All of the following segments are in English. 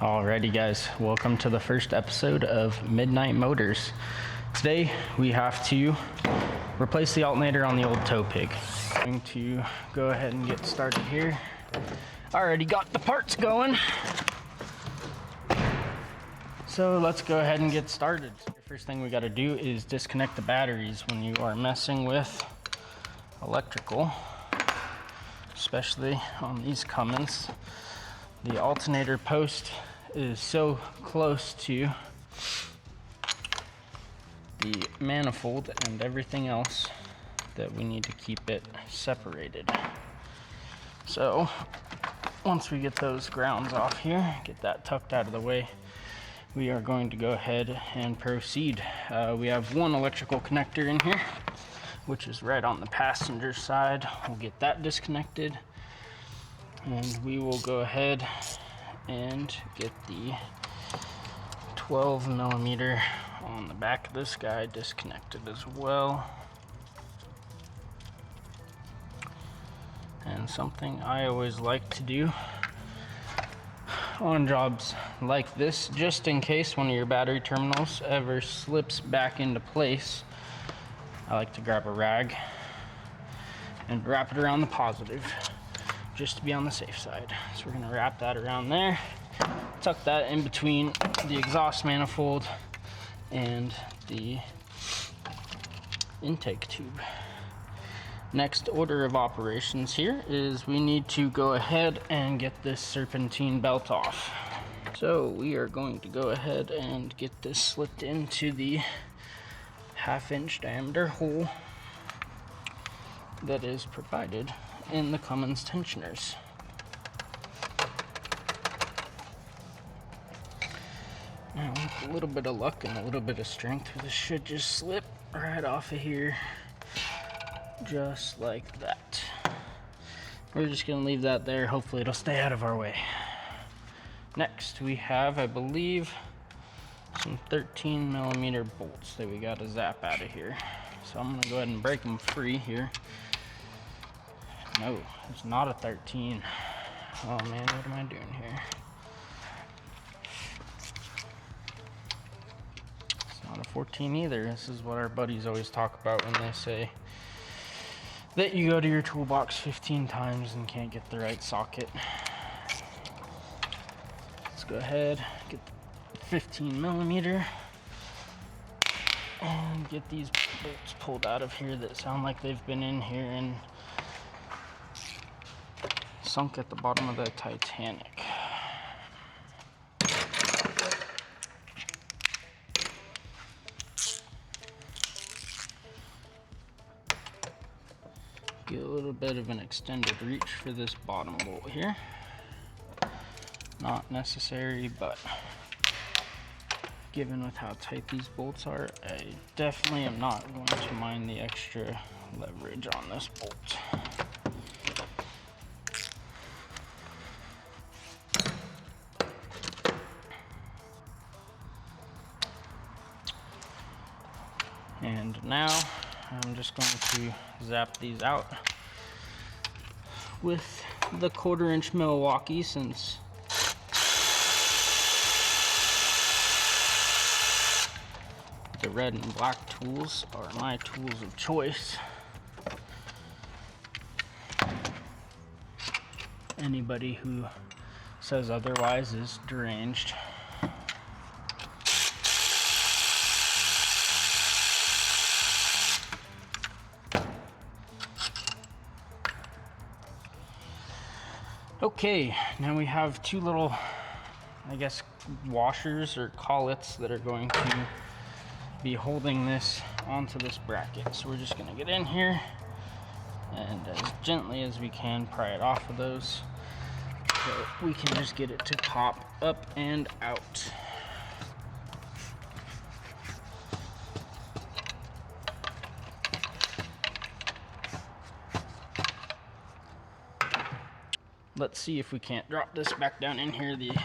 Alrighty guys, welcome to the first episode of Midnight Motors. Today we have to replace the alternator on the old tow pig. I'm going to go ahead and get started here. Already got the parts going. So let's go ahead and get started. The first thing we got to do is disconnect the batteries when you are messing with electrical, especially on these Cummins. The alternator post is so close to the manifold and everything else that we need to keep it separated. So once we get those grounds off here, get that tucked out of the way, we are going to go ahead and proceed. We have one electrical connector in here, which is right on the passenger side. We'll get that disconnected, and we will go ahead and get the 12 millimeter on the back of this guy disconnected as well. And something I always like to do on jobs like this, just in case one of your battery terminals ever slips back into place, I like to grab a rag and wrap it around the positive, just to be on the safe side. So we're gonna wrap that around there, tuck that in between the exhaust manifold and the intake tube. Next order of operations here is we need to go ahead and get this serpentine belt off. So we are going to go ahead and get this slipped into the 1/2 inch diameter hole that is provided in the Cummins tensioners. Now with a little bit of luck and a little bit of strength, this should just slip right off of here, just like that. We're just gonna leave that there. Hopefully it'll stay out of our way. Next we have, I believe, some 13 millimeter bolts that we gotta zap out of here. So I'm gonna go ahead and break them free here. No, it's not a 13. Oh man, what am I doing here? It's not a 14 either. This is what our buddies always talk about when they say that you go to your toolbox 15 times and can't get the right socket. Let's go ahead, get the 15 millimeter and get these bolts pulled out of here that sound like they've been in here and sunk at the bottom of the Titanic. Get a little bit of an extended reach for this bottom bolt here. Not necessary, but given with how tight these bolts are, I definitely am not going to mind the extra leverage on this bolt. And now I'm just going to zap these out with the 1/4 inch Milwaukee, since the red and black tools are my tools of choice. Anybody who says otherwise is deranged. Okay, now we have two little, I guess, washers or collets that are going to be holding this onto this bracket. So we're just gonna get in here and as gently as we can pry it off of those so we can just get it to pop up and out. Let's see if we can't drop this back down in here the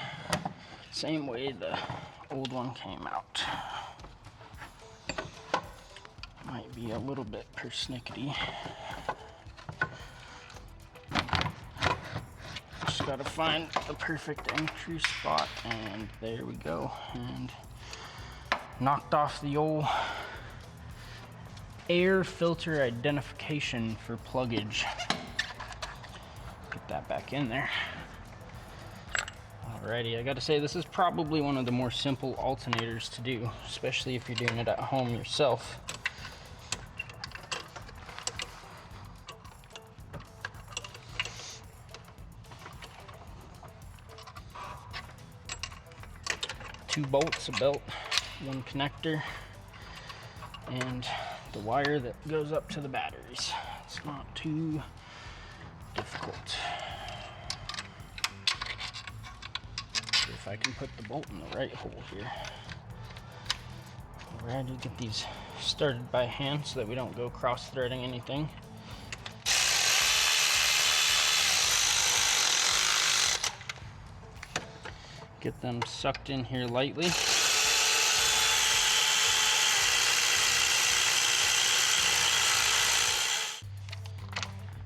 same way the old one came out. Might be a little bit persnickety. just gotta find the perfect entry spot, and there we go. And knocked off the old air filter identification for pluggage. Get that back in there. Alrighty, I gotta say, this is probably one of the more simple alternators to do, especially if you're doing it at home yourself. Two bolts, a belt, one connector, and the wire that goes up to the batteries. It's not too difficult. See if I can put the bolt in the right hole here. Alrighty, get these started by hand so that we don't go cross-threading anything. Get them sucked in here lightly.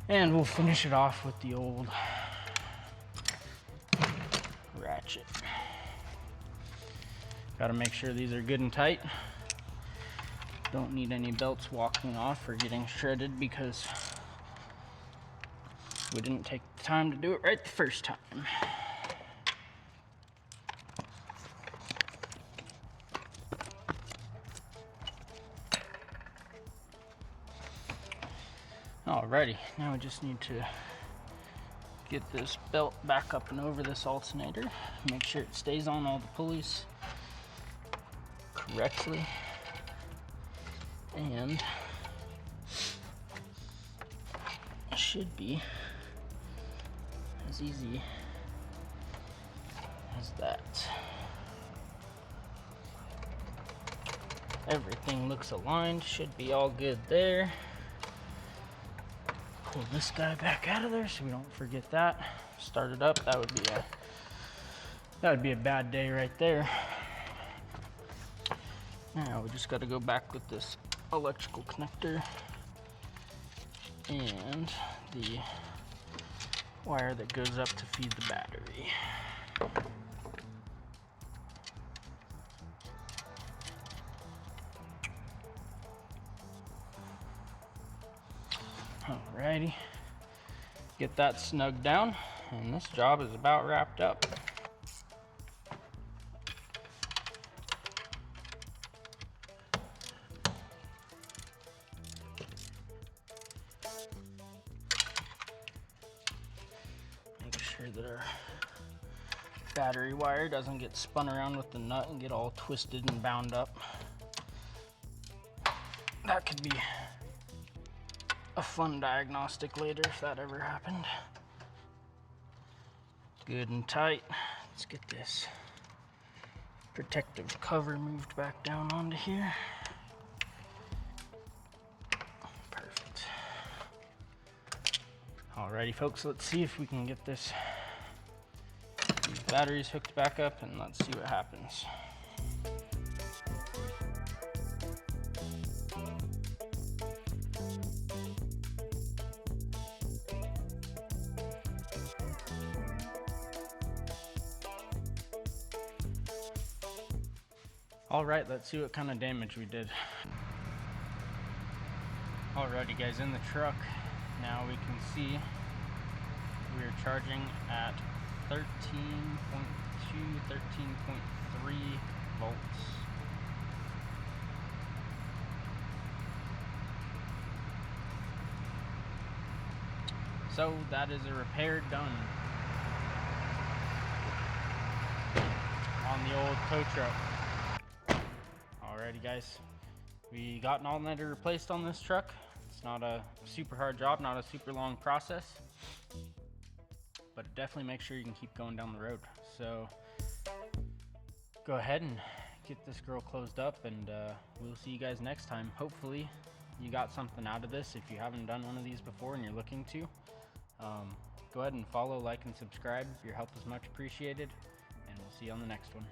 And we'll finish it off with the old ratchet. Got to make sure these are good and tight. Don't need any belts walking off or getting shredded because we didn't take the time to do it right the first time. Alrighty, now we just need to get this belt back up and over this alternator. Make sure it stays on all the pulleys correctly. And it should be as easy as that. Everything looks aligned, should be all good there. Pull this guy back out of there so we don't forget that. Start it up. That would be a bad day right there. Now we just got to go back with this electrical connector and the wire that goes up to feed the battery. Alrighty, get that snugged down, and this job is about wrapped up. Make sure that our battery wire doesn't get spun around with the nut and get all twisted and bound up. That could be a fun diagnostic later if that ever happened. Good and tight. Let's get this protective cover moved back down onto here. Perfect. Alrighty folks, let's see if we can get these batteries hooked back up, and let's see what happens. All right, let's see what kind of damage we did. Alrighty guys, in the truck, now we can see we're charging at 13.2, 13.3 volts. So that is a repair done on the old tow truck. Alrighty guys, we got an alternator replaced on this truck. It's not a super hard job, not a super long process, but definitely make sure you can keep going down the road. So go ahead and get this girl closed up, and we'll see you guys next time. Hopefully you got something out of this. If you haven't done one of these before and you're looking to, go ahead and follow, like, and subscribe. Your help is much appreciated, and we'll see you on the next one.